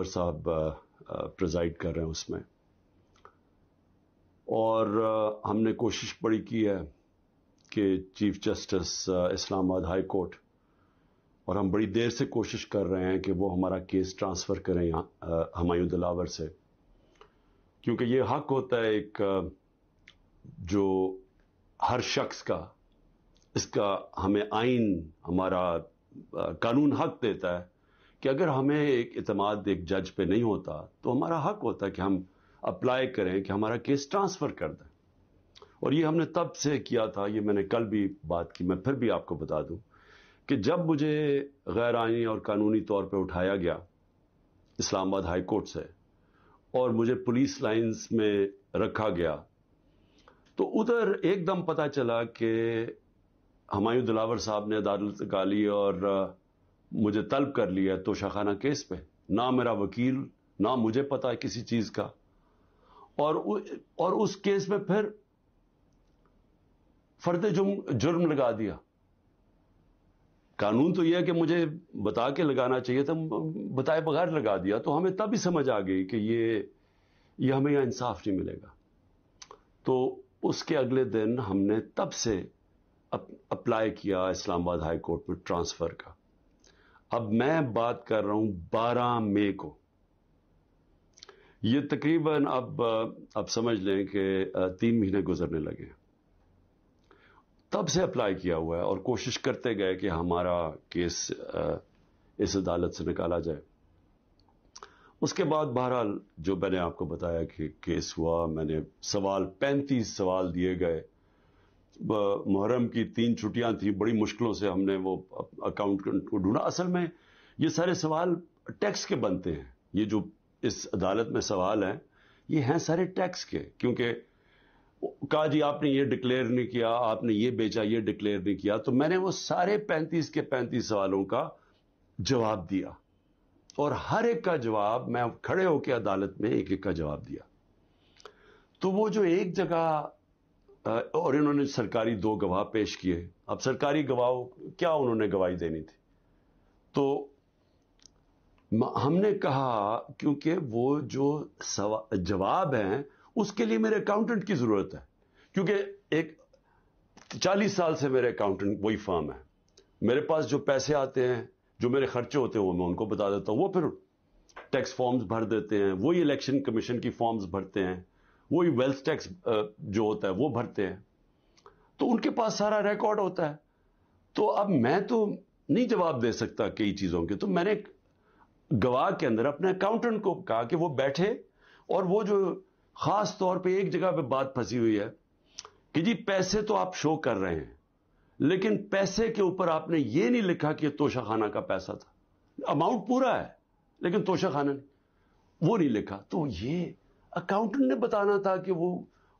صاحب پریزائڈ کر رہے ہیں اس میں، اور ہم نے کوشش بڑی کی ہے کہ چیف جسٹس اسلام آباد ہائی کورٹ، اور ہم بڑی دیر سے کوشش کر رہے ہیں کہ وہ ہمارا کیس ٹرانسفر کریں ہمایوں دلاور سے، کیونکہ یہ حق ہوتا ہے ایک جو ہر شخص کا، اس کا ہمیں آئین، ہمارا قانون حق دیتا ہے کہ اگر ہمیں ایک اعتماد ایک جج پہ نہیں ہوتا تو ہمارا حق ہوتا ہے کہ ہم اپلائی کریں کہ ہمارا کیس ٹرانسفر کر دیں. اور یہ ہم نے تب سے کیا تھا، یہ میں نے کل بھی بات کی، میں پھر بھی آپ کو بتا دوں کہ جب مجھے غیر آئینی اور قانونی طور پہ اٹھایا گیا اسلام آباد ہائی کورٹ سے اور مجھے پولیس لائنز میں رکھا گیا، تو ادھر ایک دم پتہ چلا کہ ہمایوں دلاور صاحب نے عدالت نکالی اور مجھے طلب کر لیا توشہ خانہ کیس پہ. نہ میرا وکیل، نہ مجھے پتا ہے کسی چیز کا، اور اس کیس میں پھر فرد جرم لگا دیا. قانون تو یہ ہے کہ مجھے بتا کے لگانا چاہیے تھا، بتائے بغیر لگا دیا. تو ہمیں تب ہی سمجھ آ گئی کہ یہ ہمیں یہاں انصاف نہیں ملے گا. تو اس کے اگلے دن ہم نے تب سے اپلائی کیا اسلام آباد ہائی کورٹ میں ٹرانسفر کا. اب میں بات کر رہا ہوں 12 مئی کو، یہ تقریباً اب سمجھ لیں کہ 3 مہینے گزرنے لگے. تب سے اپلائی کیا ہوا ہے اور کوشش کرتے گئے کہ ہمارا کیس اس عدالت سے نکالا جائے. اس کے بعد بہرحال جو میں نے آپ کو بتایا کہ کیس ہوا، میں نے 35 سوال دیے گئے. محرم کی 3 چھٹیاں تھیں، بڑی مشکلوں سے ہم نے وہ اکاؤنٹنٹ کو ڈھونڈا. اصل میں یہ سارے سوال ٹیکس کے بنتے ہیں، یہ جو اس عدالت میں سوال ہیں یہ ہیں سارے ٹیکس کے، کیونکہ کہا جی آپ نے یہ ڈکلیئر نہیں کیا، آپ نے یہ بیچا، یہ ڈکلیئر نہیں کیا. تو میں نے وہ سارے 35 کے 35 سوالوں کا جواب دیا، اور ہر ایک کا جواب میں کھڑے ہو کے عدالت میں ایک ایک کا جواب دیا. تو وہ جو ایک جگہ، اور انہوں نے سرکاری 2 گواہ پیش کیے. اب سرکاری گواہ کیا انہوں نے گواہی دینی تھی، تو ہم نے کہا کیونکہ وہ جو جواب ہیں اس کے لیے میرے اکاؤنٹنٹ کی ضرورت ہے، کیونکہ ایک 40 سال سے میرے اکاؤنٹنٹ وہی فرم ہے. میرے پاس جو پیسے آتے ہیں، جو میرے خرچے ہوتے ہیں، وہ میں ان کو بتا دیتا ہوں، وہ پھر ٹیکس فارمز بھر دیتے ہیں، وہی الیکشن کمیشن کی فارمز بھرتے ہیں، وہی ویلتھ ٹیکس جو ہوتا ہے وہ بھرتے ہیں. تو ان کے پاس سارا ریکارڈ ہوتا ہے. تو اب میں تو نہیں جواب دے سکتا کئی چیزوں کے. تو میں نے گواہ کے اندر اپنے اکاؤنٹنٹ کو کہا کہ وہ بیٹھے، اور وہ جو خاص طور پہ ایک جگہ پہ بات پھنسی ہوئی ہے کہ جی پیسے تو آپ شو کر رہے ہیں، لیکن پیسے کے اوپر آپ نے یہ نہیں لکھا کہ یہ توشہ خانہ کا پیسہ تھا. اماؤنٹ پورا ہے لیکن توشہ خانہ نہیں، وہ نہیں لکھا. تو یہ اکاؤنٹنٹ نے بتانا تھا کہ وہ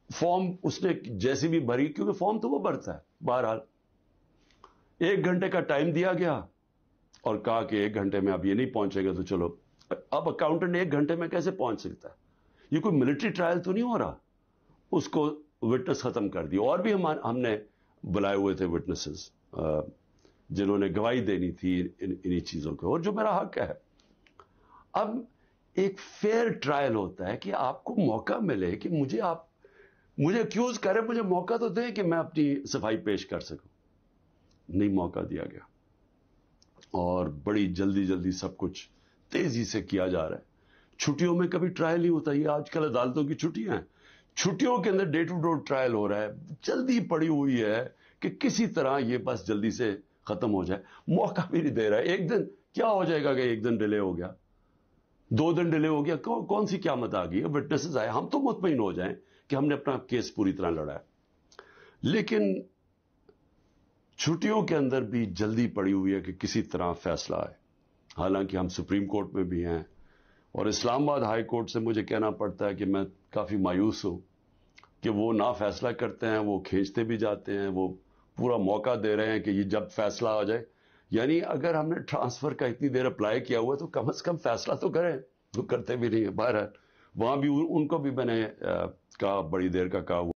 فارم اس نے جیسی بھی بھری، کیونکہ فارم تو وہ بھرتا ہے. بہرحال 1 گھنٹے کا ٹائم دیا گیا اور کہا کہ 1 گھنٹے میں اب یہ نہیں پہنچے گا تو چلو. اب اکاؤنٹنٹ 1 گھنٹے میں کیسے پہنچ سکتا ہے؟ یہ کوئی ملٹری ٹرائل تو نہیں ہو رہا. اس کو وٹنس ختم کر دی، اور بھی ہم نے بلائے ہوئے تھے وٹنسز جنہوں نے گواہی دینی تھی انہی چیزوں کے، اور جو میرا حق ہے. اب ایک فیئر ٹرائل ہوتا ہے کہ آپ کو موقع ملے کہ مجھے اکیوز کریں، مجھے موقع تو دیں کہ میں اپنی صفائی پیش کر سکوں. نہیں موقع دیا گیا، اور بڑی جلدی سب کچھ تیزی سے کیا جا رہا ہے. چھٹیوں میں کبھی ٹرائل نہیں ہوتا. یہ آج کل عدالتوں کی چھٹیاں ہیں، چھٹیوں کے another day to day trial ہو رہا ہے. جلدی پڑی ہوئی ہے کہ کسی طرح یہ بس جلدی سے ختم ہو جائے. موقع بھی نہیں دے رہا ہے. 1 دن کیا ہو جائے گا کہ 1 دن ڈیلے ہو گیا، 2 دن ڈیلے ہو گیا، کون سی قیامت آ گئی؟ وٹنسز آئے، ہم تو مطمئن ہو جائیں کہ ہم نے اپنا کیس پوری طرح لڑا ہے. لیکن چھٹیوں کے اندر بھی جلدی پڑی ہوئی ہے کہ کسی طرح فیصلہ آئے. حالانکہ ہم سپریم کورٹ میں بھی ہیں، اور اسلام آباد ہائی کورٹ سے مجھے کہنا پڑتا ہے کہ میں کافی مایوس ہوں کہ وہ نہ فیصلہ کرتے ہیں، وہ کھینچتے بھی جاتے ہیں، وہ پورا موقع دے رہے ہیں کہ یہ جب فیصلہ آ جائے. یعنی اگر ہم نے ٹرانسفر کا اتنی دیر اپلائی کیا ہوا ہے تو کم از کم فیصلہ تو کریں. وہ کرتے بھی نہیں ہیں. بہرحال وہاں بھی ان کو بھی میں نے کہا، بڑی دیر کا کہا ہوا